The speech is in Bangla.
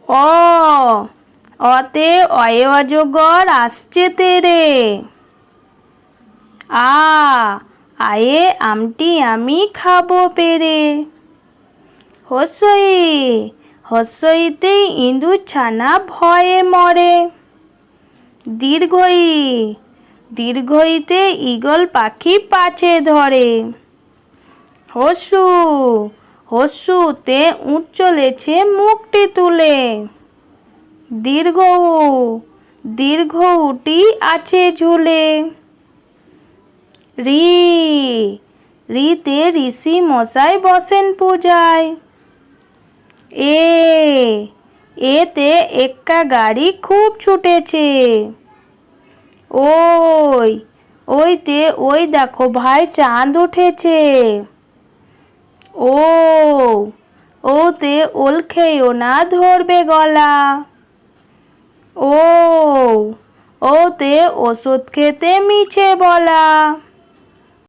অ অতে অয়ে অজগর আসছে তেরে। আ আয়ে আমটি আমি খাবো পেরে। হস্যই হস্যইতে ইঁদুর ছানা ভয়ে মরে। দীর্ঘই দীর্ঘইতে ঈগল পাখি পাছে ধরে। হস্যু হস্যুতে উট চলেছে মুখটি তুলে। দীর্ঘ উ দীর্ঘ উটি আছে ঝুলে। রি রিতে ঋষি মশাই বসেন পূজায়। এ এতে এক্কা গাড়ি খুব ছুটেছে। ওই ওইতে ওই দেখো ভাই চাঁদ উঠেছে। ও ওতে ওল খেয়েও না ধরবে গলা। ও ওতে ওষুধ খেতে মিছে বলা।